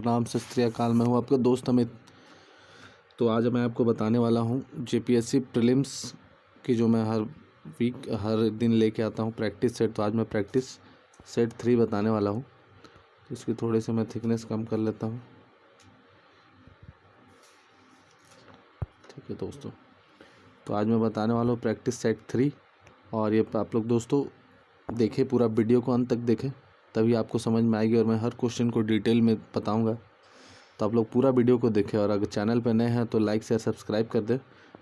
प्रणाम, सत श्री अकाल। मैं हूँ आपका दोस्त अमित। तो आज मैं आपको बताने वाला हूँ जेपीएससी प्रीलिम्स की, जो मैं हर दिन लेके आता हूँ प्रैक्टिस सेट। तो आज मैं प्रैक्टिस सेट 3 बताने वाला हूँ। इसकी थोड़ी सी मैं थिकनेस कम कर लेता हूँ। ठीक है दोस्तों, तो आज मैं बताने वाला हूँ प्रैक्टिस सेट 3। और ये आप लोग दोस्तों देखें, पूरा वीडियो को अंत तक देखें, तभी आपको समझ में आएगी और मैं हर क्वेश्चन को डिटेल में बताऊंगा। तो आप लोग पूरा वीडियो को देखें और अगर चैनल पर नए हैं तो लाइक शेयर सब्सक्राइब कर दें।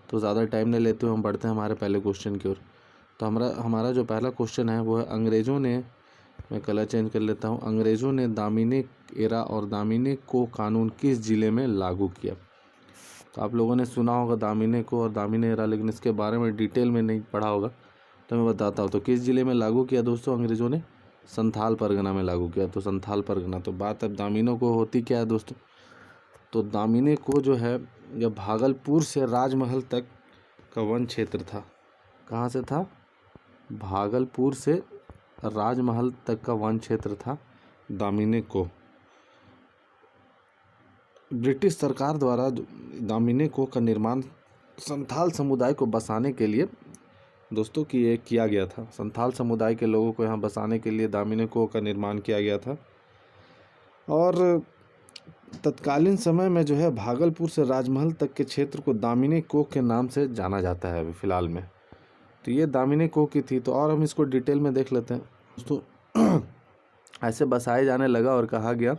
तो ज़्यादा टाइम नहीं लेते हुए हम बढ़ते हैं हमारे पहले क्वेश्चन की ओर। तो हमारा जो पहला क्वेश्चन है वो है, अंग्रेज़ों ने, मैं कलर चेंज कर लेता हूँ, अंग्रेज़ों ने दामिने एरा और दामिने को कानून किस ज़िले में लागू किया। तो आप लोगों ने सुना होगा दामिने को और दामिने एरा, लेकिन इसके बारे में डिटेल में नहीं पढ़ा होगा, तो मैं बताता हूँ। तो किस ज़िले में लागू किया दोस्तों? अंग्रेज़ों ने संथाल परगना में लागू किया। तो संथाल परगना, तो बात अब दामिनों को होती क्या है दोस्तों? तो दामिने को जो है, यह भागलपुर से राजमहल तक का वन क्षेत्र था। कहाँ से था? भागलपुर से राजमहल तक का वन क्षेत्र था दामिने को। ब्रिटिश सरकार द्वारा दामिने को का निर्माण संथाल समुदाय को बसाने के लिए दोस्तों किया गया था। संथाल समुदाय के लोगों को यहाँ बसाने के लिए दामिने को का निर्माण किया गया था। और तत्कालीन समय में जो है भागलपुर से राजमहल तक के क्षेत्र को दामिने कोक के नाम से जाना जाता है अभी फ़िलहाल में। तो ये दामिने कोक की थी। तो और हम इसको डिटेल में देख लेते हैं दोस्तों। ऐसे बसाए जाने लगा और कहा गया।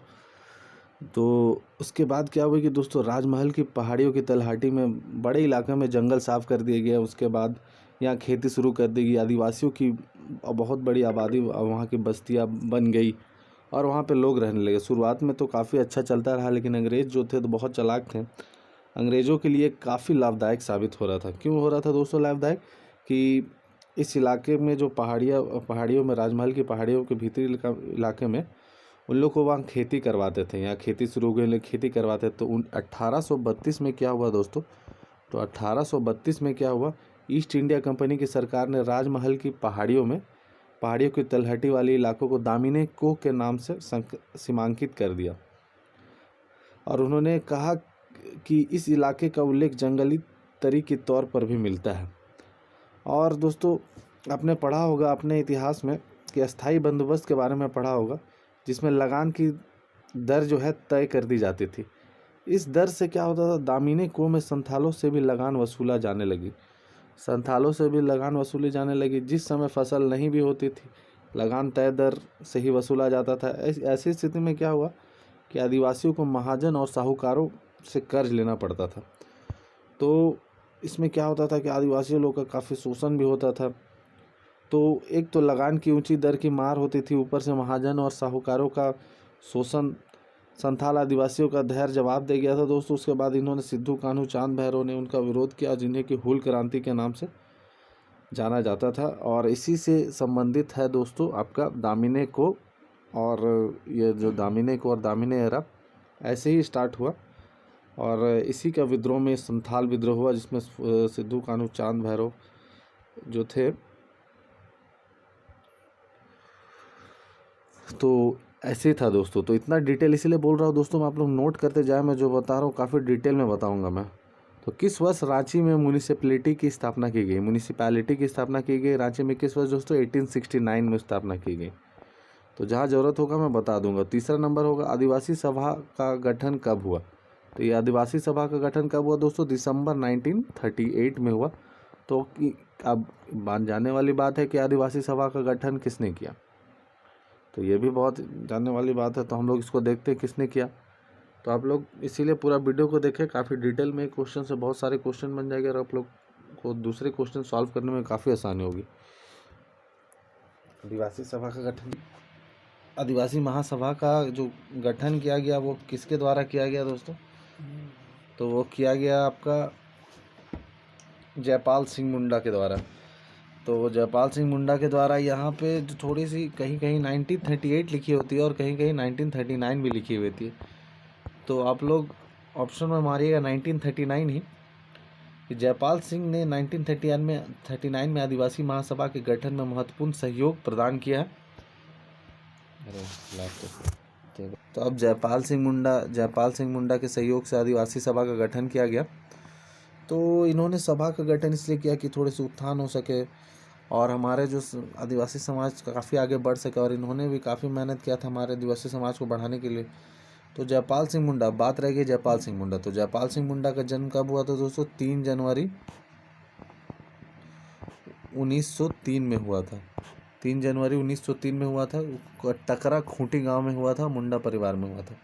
तो उसके बाद क्या हुआ कि दोस्तों राजमहल की पहाड़ियों की तलहटी में बड़े इलाके में जंगल साफ़ कर दिए गए। उसके बाद यहाँ खेती शुरू कर दी गई। आदिवासियों की बहुत बड़ी आबादी वहाँ की बस्तियाँ बन गई और वहाँ पे लोग रहने लगे। शुरुआत में तो काफ़ी अच्छा चलता रहा, लेकिन अंग्रेज़ जो थे तो बहुत चालाक थे। अंग्रेज़ों के लिए काफ़ी लाभदायक साबित हो रहा था। क्यों हो रहा था दोस्तों लाभदायक? कि इस इलाके में जो पहाड़ियों में, राजमहल की पहाड़ियों के भीतरी इलाके में उन लोग को वहाँ खेती करवाते थे। यहाँ खेती शुरू हो गई, खेती करवाते। तो 1832 में क्या हुआ दोस्तों? तो 1832 में क्या हुआ, ईस्ट इंडिया कंपनी की सरकार ने राजमहल की पहाड़ियों की तलहटी वाले इलाकों को दामिने कोक के नाम से सीमांकित कर दिया। और उन्होंने कहा कि इस इलाके का उल्लेख जंगली तरी के तौर पर भी मिलता है। और दोस्तों आपने पढ़ा होगा अपने इतिहास में कि अस्थाई बंदोबस्त के बारे में पढ़ा होगा, जिसमें लगान की दर जो है तय कर दी जाती थी। इस दर से क्या होता था, दामिने को में संथालों से भी लगान वसूला जाने लगी। जिस समय फसल नहीं भी होती थी, लगान तय दर से ही वसूला जाता था। ऐसी स्थिति में क्या हुआ कि आदिवासियों को महाजन और साहूकारों से कर्ज लेना पड़ता था। तो इसमें क्या होता था कि आदिवासियों लोग का काफ़ी शोषण भी होता था। तो एक तो लगान की ऊंची दर की मार होती थी, ऊपर से महाजन और साहूकारों का शोषण। संथाल आदिवासियों का धैर्य जवाब दे गया था दोस्तों। उसके बाद इन्होंने सिद्धू कान्हू चांद भैरव ने उनका विरोध किया, जिन्हें कि हूल क्रांति के नाम से जाना जाता था। और इसी से संबंधित है दोस्तों आपका दामिने को। और ये जो दामिने को और दामिने एरा ऐसे ही स्टार्ट हुआ। और इसी का विद्रोह में संथाल विद्रोह हुआ, जिसमें सिद्धू कान्हू चांद भैरव जो थे। तो ऐसे ही था दोस्तों। तो इतना डिटेल इसीलिए बोल रहा हूँ दोस्तों, मैं आप लोग नोट करते जाए। मैं जो बता रहा हूँ काफ़ी डिटेल में बताऊँगा मैं। तो किस वर्ष रांची में म्यूनिसिपैलिटी की स्थापना की गई? रांची में किस वर्ष दोस्तों? 1869 में स्थापना की गई। तो जहाँ ज़रूरत होगा मैं बता दूंगा। तीसरा नंबर होगा, आदिवासी सभा का गठन कब हुआ? तो ये आदिवासी सभा का गठन कब हुआ दोस्तों? दिसंबर 1938 में हुआ। तो अब मान जाने वाली बात है कि आदिवासी सभा का गठन किसने किया। तो ये भी बहुत जानने वाली बात है। तो हम लोग इसको देखते हैं किसने किया। तो आप लोग इसीलिए पूरा वीडियो को देखें, काफ़ी डिटेल में क्वेश्चन से बहुत सारे क्वेश्चन बन जाएंगे और आप लोग को दूसरे क्वेश्चन सॉल्व करने में काफ़ी आसानी होगी। आदिवासी महासभा का जो गठन किया गया वो किसके द्वारा किया गया दोस्तों? तो वो किया गया आपका जयपाल सिंह मुंडा के द्वारा। तो जयपाल सिंह मुंडा के द्वारा यहाँ पे जो थोड़ी सी कहीं 1938 लिखी होती है और कहीं 1939 भी लिखी हुई थी। तो आप लोग ऑप्शन में मारिएगा 1939 ही। कि जयपाल सिंह ने 1939 में आदिवासी महासभा के गठन में महत्वपूर्ण सहयोग प्रदान किया है। तो अब जयपाल सिंह मुंडा के सहयोग से आदिवासी सभा का गठन किया गया। तो इन्होंने सभा का गठन इसलिए किया कि थोड़े से उत्थान हो सके और हमारे जो आदिवासी समाज काफ़ी आगे बढ़ सके, और इन्होंने भी काफ़ी मेहनत किया था हमारे आदिवासी समाज को बढ़ाने के लिए। तो जयपाल सिंह मुंडा, बात रह गई जयपाल सिंह मुंडा। तो जयपाल सिंह मुंडा का जन्म कब हुआ था दोस्तों? 3 जनवरी 1903 में हुआ था। 3 जनवरी 1903 में हुआ था। टकरा खूंटी गांव में हुआ था, मुंडा परिवार में हुआ था।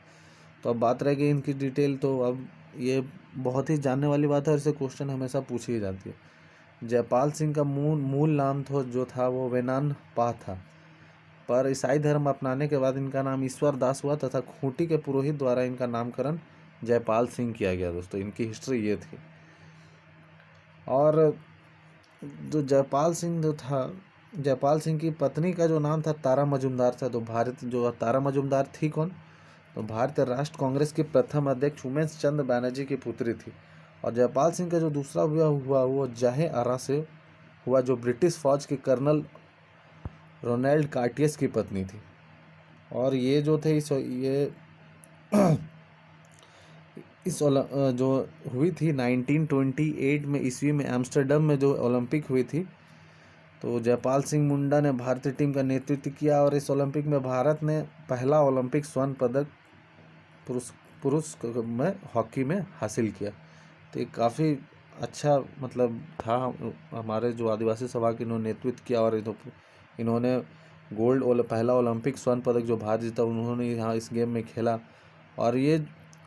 तो अब बात रह गई इनकी डिटेल। तो अब ये बहुत ही जानने वाली बात है, और इससे क्वेश्चन हमेशा पूछी ही जाती है। जयपाल सिंह का मूल नाम जो था वो वेनान पा था, पर ईसाई धर्म अपनाने के बाद इनका नाम ईश्वर दास हुआ तथा खूंटी के पुरोहित द्वारा इनका नामकरण जयपाल सिंह किया गया। दोस्तों इनकी हिस्ट्री ये थी। और जो जयपाल सिंह जो था, जयपाल सिंह की पत्नी का जो नाम था तारा मजुमदार था। तो तारा मजुमदार थी कौन? तो भारतीय राष्ट्र कांग्रेस के प्रथम अध्यक्ष उमेश चंद्र बैनर्जी की पुत्री थी। और जयपाल सिंह का जो दूसरा विवाह हुआ वो जहे आरा से हुआ, जो ब्रिटिश फौज के कर्नल रोनाल्ड कार्टियस की पत्नी थी। और ये जो थे जो हुई थी 1928 में ईस्वी में एम्स्टर्डम में जो ओलंपिक हुई थी। तो जयपाल सिंह मुंडा ने भारतीय टीम का नेतृत्व किया, और इस ओलंपिक में भारत ने पहला ओलंपिक स्वर्ण पदक पुरुष में हॉकी में हासिल किया। तो ये काफ़ी अच्छा मतलब था। हमारे जो आदिवासी सभा के इन्होंने नेतृत्व किया, और इन्होंने पहला ओलंपिक स्वर्ण पदक जो भारत जीता, उन्होंने यहाँ इस गेम में खेला। और ये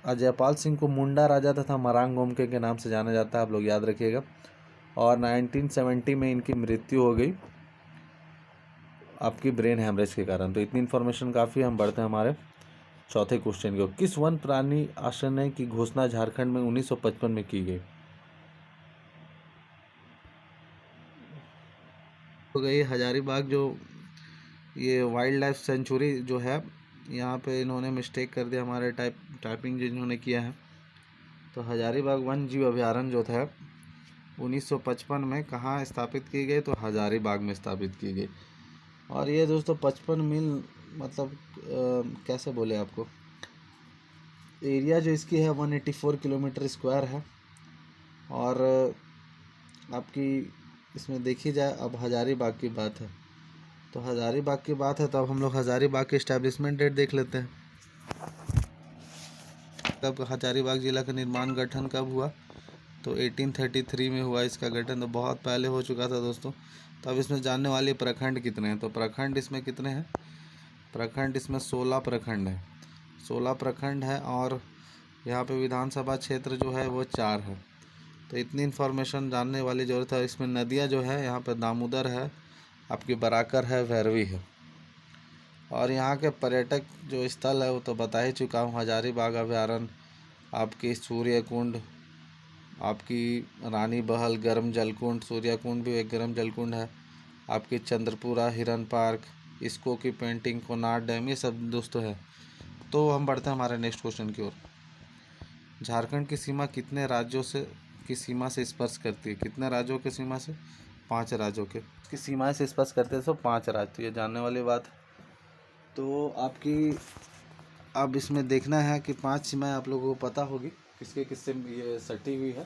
जयपाल सिंह को मुंडा राजा तथा मरांग गोमके के नाम से जाना जाता है, आप लोग याद रखिएगा। और 1970 में इनकी मृत्यु हो गई आपकी ब्रेन हैमरेज के कारण। तो इतनी इन्फॉर्मेशन काफ़ी। हम बढ़ते हैं हमारे चौथे क्वेश्चन को। किस वन प्राणी आश्रय की घोषणा झारखंड में 1955 में की गई? हो गई हजारीबाग। जो ये वाइल्ड लाइफ सेंचुरी जो है, यहाँ पे इन्होंने मिस्टेक कर दिया हमारे टाइपिंग जिन्होंने किया है। तो हजारीबाग वन्य जीव अभ्यारण्य जो था 1955 में कहाँ स्थापित की गई? तो हजारीबाग में स्थापित की गई। और ये दोस्तों 55 मील मतलब कैसे बोले आपको, एरिया जो इसकी है 184 किलोमीटर स्क्वायर है। और आपकी इसमें देखी जाए, अब हजारीबाग की बात है, तो हजारीबाग की बात है, तो अब हम लोग हजारीबाग के इस्टेब्लिशमेंट डेट देख लेते हैं। तब हजारीबाग जिला का निर्माण गठन कब हुआ? तो 1833 में हुआ इसका गठन। तो बहुत पहले हो चुका था दोस्तों। तो अब इसमें जानने वाले प्रखंड कितने हैं? तो प्रखंड इसमें कितने हैं? प्रखंड इसमें 16 प्रखंड है। 16 प्रखंड है, और यहाँ पे विधानसभा क्षेत्र जो है वो 4 है। तो इतनी इन्फॉर्मेशन जानने वाली ज़रूरत है। इसमें नदियाँ जो है, यहाँ पे दामोदर है, आपकी बराकर है, भैरवी है। और यहाँ के पर्यटक जो स्थल है वो तो बता ही चुका हूँ। हजारीबाग अभ्यारण्य, आपकी सूर्य कुंड, आपकी रानी बहल गर्म जलकुंड, सूर्य कुंड भी एक गर्म जलकुंड है, आपकी चंद्रपुरा हिरन पार्क, इसको की पेंटिंग, कोनार डैम, ये सब दोस्तों है। तो हम बढ़ते हैं हमारे नेक्स्ट क्वेश्चन की ओर। झारखंड की सीमा कितने राज्यों की सीमा से स्पर्श करती है? कितने राज्यों की सीमा से? 5 राज्यों की सीमा से स्पर्श करते हैं। तो 5 राज्य। तो ये जानने वाली बात है। तो आपकी अब इसमें देखना है कि 5 सीमाएं आप लोगों को पता होगी किसके किससे ये सटी हुई है।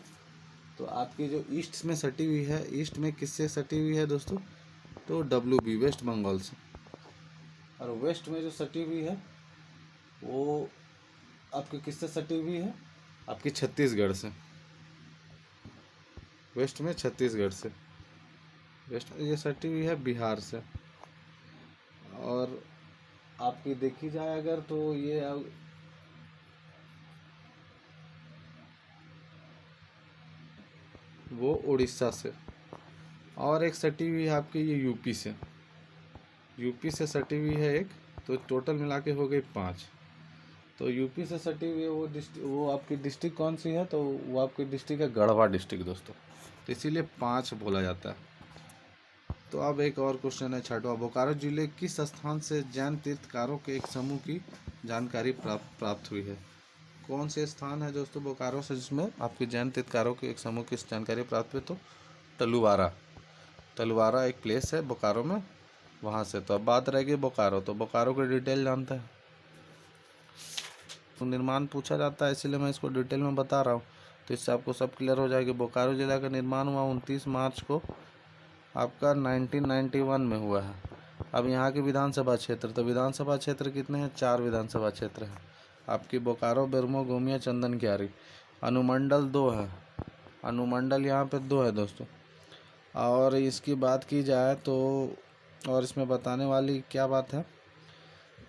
तो आपकी जो ईस्ट में सटी हुई है, ईस्ट में किससे सटी हुई है दोस्तों? तो WB वेस्ट बंगाल से। और वेस्ट में जो सटी हुई है वो आपकी किससे सटी हुई है? आपकी छत्तीसगढ़ से। वेस्ट में छत्तीसगढ़ से। वेस्ट में ये सटी हुई है बिहार से। और आपकी देखी जाए अगर, तो ये वो उड़ीसा से। और एक सटी हुई है आपकी ये यूपी से। यूपी से सटी हुई है एक। तो टोटल मिला के हो गई 5। तो यूपी से सटी हुई है वो आपकी डिस्ट्रिक्ट कौन सी है? तो वो आपकी डिस्ट्रिक्ट है गढ़वा डिस्ट्रिक्ट दोस्तों। तो इसीलिए 5 बोला जाता है। तो अब एक और क्वेश्चन है छठवां। बोकारो जिले किस स्थान से जैन तीर्थकारों के एक समूह की जानकारी प्राप्त हुई है? कौन से स्थान है दोस्तों बोकारो से जिसमें आपके जैन तीर्थकारों के एक समूह की जानकारी प्राप्त हुई? तो तलुवारा एक प्लेस है बोकारो में, वहाँ से। तो अब बात रहेगी बोकारो। तो बोकारो की डिटेल जानते हैं। दोस्तों, निर्माण पूछा जाता है, इसलिए मैं इसको डिटेल में बता रहा हूँ, तो इससे आपको सब क्लियर हो जाएगा। बोकारो जिला का निर्माण हुआ 29 मार्च को आपका 1991 में हुआ है। अब यहाँ के विधानसभा क्षेत्र, तो विधानसभा क्षेत्र कितने हैं? 4 विधानसभा क्षेत्र हैं आपकी, बोकारो, बेरमो, गोमिया, चंदन क्यारी। अनुमंडल 2 है, अनुमंडल यहाँ पे 2 है दोस्तों। और इसकी बात की जाए तो और इसमें बताने वाली क्या बात है,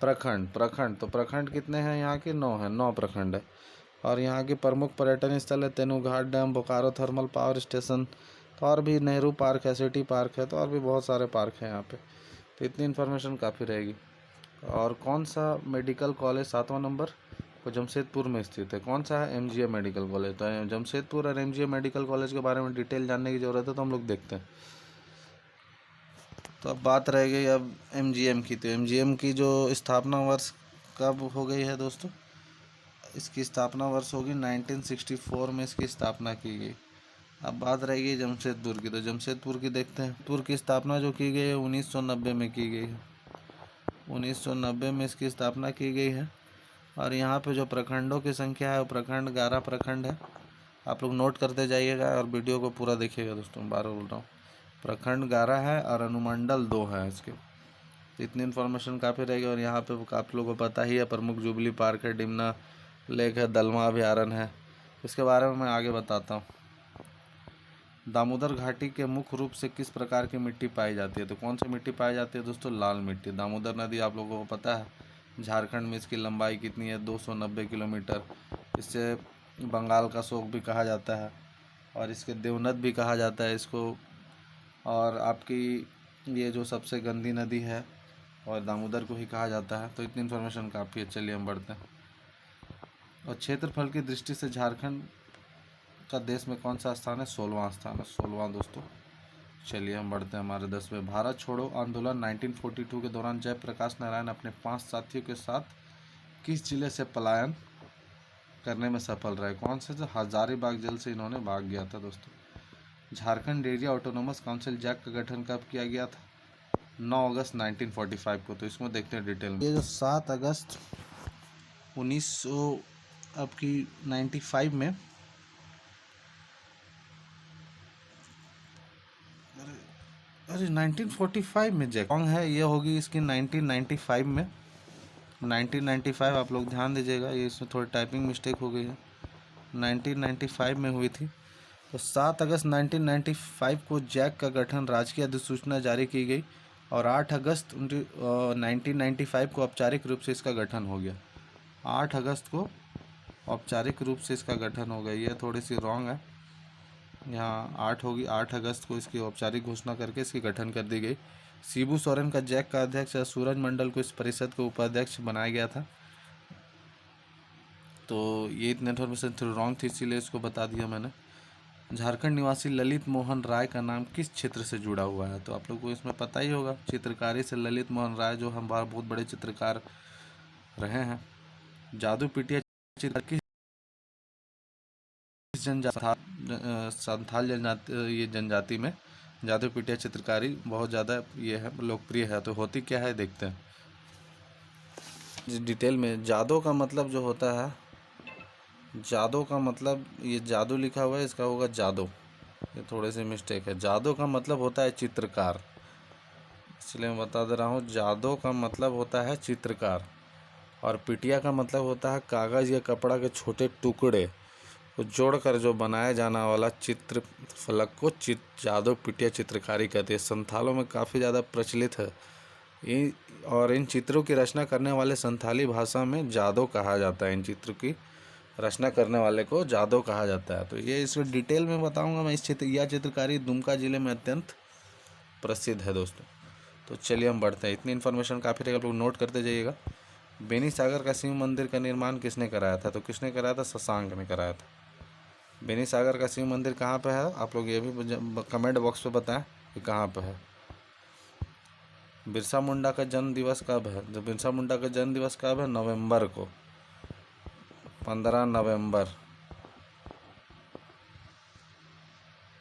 प्रखंड, तो प्रखंड कितने हैं यहाँ के? 9 हैं, 9 प्रखंड है। और यहाँ के प्रमुख पर्यटन स्थल है Tenughat dam, Bokaro thermal power station, तो और भी नेहरू पार्क है, सिटी पार्क है, तो और भी बहुत सारे पार्क हैं यहाँ पे। तो इतनी इन्फॉर्मेशन काफ़ी रहेगी। और कौन सा मेडिकल कॉलेज 7वां नंबर वो जमशेदपुर में स्थित है? कौन सा है? MGM medical college. तो जमशेदपुर और एमजीएम मेडिकल कॉलेज के बारे में डिटेल जानने की ज़रूरत है, तो हम लोग देखते हैं। तो अब बात रह गई अब एमजीएम की। तो एमजीएम की जो स्थापना वर्ष कब हो गई है दोस्तों? इसकी स्थापना वर्ष होगी 1964 में इसकी स्थापना की गई। अब बात रहेगी जमशेदपुर की। तो जमशेदपुर की देखते हैं। पुर की स्थापना जो की गई है 1990 में की गई है, 1990 में इसकी स्थापना की गई है। और यहाँ पे जो प्रखंडों की संख्या है वो प्रखंड 11 प्रखंड है। आप लोग नोट करते जाइएगा और वीडियो को पूरा देखिएगा दोस्तों, बार बोल रहा हूँ। प्रखंड 11 है और अनुमंडल 2 है इसके। तो इतनी इन्फॉर्मेशन काफ़ी रहेगी। और यहाँ पे आप लोगों को पता ही है, प्रमुख जुबली पार्क है, डिमना लेक है, दलमा अभयारण्य है। इसके बारे में मैं आगे बताता हूँ। दामोदर घाटी के मुख्य रूप से किस प्रकार की मिट्टी पाई जाती है? तो कौन सी मिट्टी पाई जाती है दोस्तों? लाल मिट्टी। दामोदर नदी आप लोगों को पता है, झारखंड में इसकी लंबाई कितनी है? 290 किलोमीटर। इससे बंगाल का शोक भी कहा जाता है और इसके देवनद भी कहा जाता है इसको। और आपकी ये जो सबसे गंदी नदी है और दामोदर को ही कहा जाता है। तो इतनी इन्फॉर्मेशन काफ़ी है। चलिए हम बढ़ते हैं। और क्षेत्रफल की दृष्टि से झारखंड का देश में कौन सा स्थान है? 16वां स्थान है, 16वां दोस्तों। चलिए हम बढ़ते हैं हमारे 10वें। भारत छोड़ो आंदोलन 1942 के दौरान जयप्रकाश नारायण अपने 5 साथियों के साथ किस जिले से पलायन करने में सफल रहे? कौन से? जो हजारीबाग जेल से इन्होंने भाग गया था दोस्तों। Jharkhand area autonomous council JAC का गठन कब किया गया था? 9 अगस्त 1945 को। तो इसमें देखते हैं डिटेल में। ये जो 7 अगस्त 1900 आपकी 95 में, अरे 1945 में जैक है, ये होगी इसकी 1995 में। 1995 आप लोग ध्यान दीजिएगा, ये इसमें थोड़ी टाइपिंग मिस्टेक हो गई है। 1995 में हुई थी। तो 7 अगस्त 1995 को जैक का गठन राजकीय अधिसूचना जारी की गई और 8 अगस्त 1995 को औपचारिक रूप से इसका गठन हो गया। 8 अगस्त को औपचारिक रूप से इसका गठन हो गया। ये थोड़ी सी रॉन्ग है, यहाँ 8 होगी। 8 अगस्त को इसकी औपचारिक घोषणा करके इसकी गठन कर दी गई। शिबू सोरेन का जैक का अध्यक्ष और सूरज मंडल को इस परिषद को उपाध्यक्ष बनाया गया था। तो ये इतने इन्फॉर्मेशन थोड़ी रॉन्ग थी, इसीलिए इसको बता दिया मैंने। झारखंड निवासी ललित मोहन राय का नाम किस क्षेत्र से जुड़ा हुआ है? तो आप लोग को इसमें पता ही होगा, चित्रकारी से ललित मोहन राय जो हम बहुत बड़े चित्रकार रहे हैं। जादू पिटिया चित्रकार किस संथाल जनजाति, ये जनजाति में जादू पिटिया चित्रकारी बहुत ज़्यादा ये है, लोकप्रिय है। तो होती क्या है देखते हैं डिटेल में। जादू का मतलब जो होता है, जादू का मतलब, ये जादू लिखा हुआ है, इसका होगा जादू, ये थोड़े से मिस्टेक है। जादू का मतलब होता है चित्रकार, इसलिए मैं बता दे रहा हूँ। जादू का मतलब होता है चित्रकार और पिटिया का मतलब होता है कागज़ या कपड़ा के छोटे टुकड़े को जोड़कर जो बनाया जाना वाला चित्र फलक को जादू पिटिया चित्रकारी कहते हैं। संथालों में काफ़ी ज़्यादा प्रचलित है और इन चित्रों की रचना करने वाले संथाली भाषा में जादू कहा जाता है। इन चित्रों की रचना करने वाले को जादू कहा जाता है। तो ये इसको डिटेल में बताऊंगा मैं। इस यह चित्रकारी दुमका जिले में अत्यंत प्रसिद्ध है दोस्तों। तो चलिए हम बढ़ते हैं। इतनी इन्फॉर्मेशन काफ़ी रहेगा, आप लोग नोट करते जाइएगा। बेनी सागर का शिव मंदिर का निर्माण किसने कराया था? तो किसने कराया था? शशांक ने कराया था। बेनी सागर का शिव मंदिर कहाँ पे है? आप लोग ये भी कमेंट बॉक्स पे बताएं कि कहाँ पे है। बिरसा मुंडा का जन्म दिवस कब है? जो बिरसा मुंडा का जन्म दिवस कब है? नवंबर को, 15 नवंबर।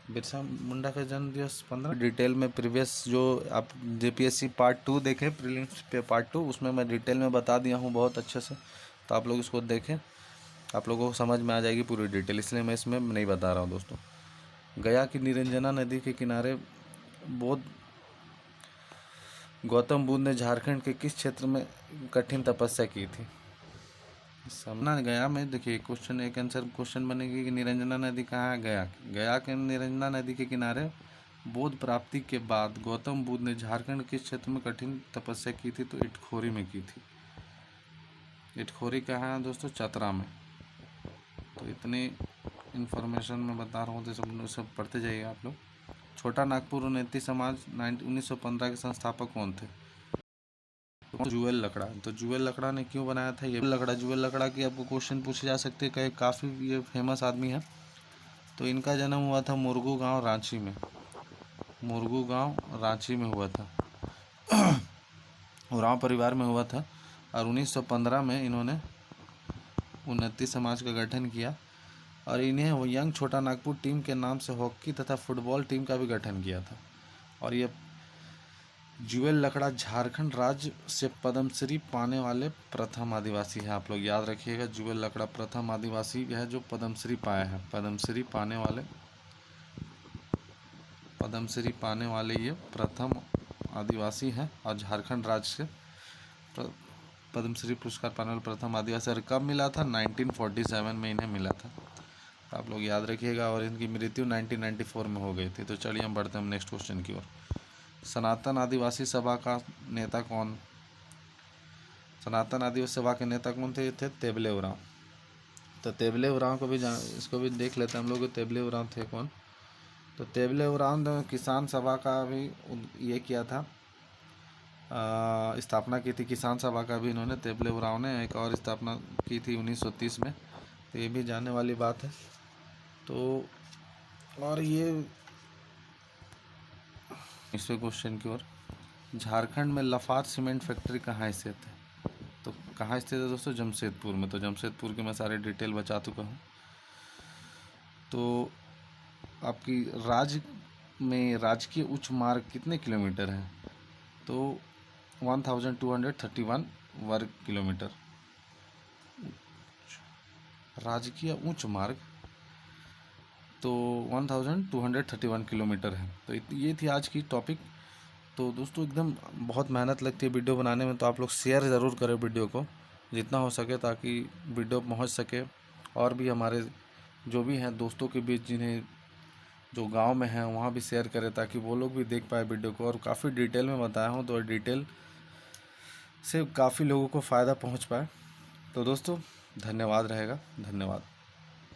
बिरसा मुंडा का जन्म दिवस 15। डिटेल में प्रीवियस जो आप जेपीएससी पार्ट 2 देखें, प्रीलिम्स पे पार्ट 2, उसमें मैं डिटेल में बता दिया हूँ बहुत अच्छे से। तो आप लोग इसको देखें, आप लोगों को समझ में आ जाएगी पूरी डिटेल, इसलिए मैं इसमें नहीं बता रहा हूँ दोस्तों। गया की निरंजना नदी के किनारे गौतम बुद्ध ने झारखंड के किस क्षेत्र में कठिन तपस्या की थी? समझना गया में देखिए क्वेश्चन, एक आंसर क्वेश्चन बनेगी कि निरंजना नदी कहाँ है? गया के निरंजना नदी के किनारे बोध प्राप्ति के बाद गौतम बुद्ध ने झारखंड किस क्षेत्र में कठिन तपस्या की थी? तो इटखोरी में की थी। इटखोरी कहाँ है दोस्तों? चतरा में। तो इतनी इन्फॉर्मेशन मैं बता रहा हूँ, तो सब पढ़ते जाइए आप लोग। छोटा नागपुर उन्नति समाज 1915 के संस्थापक कौन थे? जुएल लकड़ा। तो जुएल लकड़ा ने क्यों बनाया था ये जुएल लकड़ा की आपको क्वेश्चन पूछे जा सकते हैं, काफ़ी ये फेमस आदमी है। तो इनका जन्म हुआ था मुरगू गांव रांची में। मुरगू गांव रांची में हुआ था, उरांव परिवार में हुआ था। और 1915 में इन्होंने उन्नति समाज का गठन किया और इन्हें वो यंग छोटा नागपुर टीम के नाम से हॉकी तथा फुटबॉल टीम का भी गठन किया था। और ये जुएल लकड़ा झारखंड राज्य से पद्मश्री पाने वाले प्रथम आदिवासी है। आप लोग याद रखिएगा, जुएल लकड़ा प्रथम आदिवासी है जो पद्मश्री पाया है। पद्मश्री पाने वाले ये प्रथम आदिवासी हैं और झारखंड राज्य से पद्मश्री पुरस्कार पाने वाले प्रथम आदिवासी। और कब मिला था? 1947 में इन्हें मिला था, तो आप लोग याद रखिएगा। और इनकी मृत्यु 1994 में हो गई थी। तो चलिए हम बढ़ते हैं नेक्स्ट क्वेश्चन की ओर। सनातन आदिवासी सभा का नेता कौन? सनातन आदिवासी सभा के नेता कौन थे? थे तेबले उरांव। तो तेबले उरांव को भी इसको भी देख लेते हैं हम लोग, तेबले उरांव थे कौन। तो तेबले उरांव ने किसान सभा का भी ये किया था, स्थापना की थी। किसान सभा का भी इन्होंने, तेबले उरांव ने एक और स्थापना की थी 1930 में। तो ये भी जानने वाली बात है। तो और ये इससे क्वेश्चन की ओर, झारखंड में लफात सीमेंट फैक्ट्री कहाँ स्थित है? तो कहाँ स्थित है दोस्तों? जमशेदपुर में। तो जमशेदपुर की मैं सारी डिटेल बता चुका हूँ। तो आपकी राज्य में राजकीय उच्च मार्ग कितने किलोमीटर है? तो 1231 वर्ग किलोमीटर। राजकीय उच्च मार्ग तो 1231 किलोमीटर है। तो ये थी आज की टॉपिक। तो दोस्तों एकदम बहुत मेहनत लगती है वीडियो बनाने में, तो आप लोग शेयर ज़रूर करें वीडियो को जितना हो सके, ताकि वीडियो पहुंच सके और भी हमारे जो भी हैं दोस्तों के बीच, जिन्हें जो गांव में हैं वहाँ भी शेयर करें, ताकि वो लोग भी देख पाए वीडियो को। और काफ़ी डिटेल में बताया हूँ, तो डिटेल से काफ़ी लोगों को फ़ायदा पहुँच पाए। तो दोस्तों धन्यवाद रहेगा, धन्यवाद।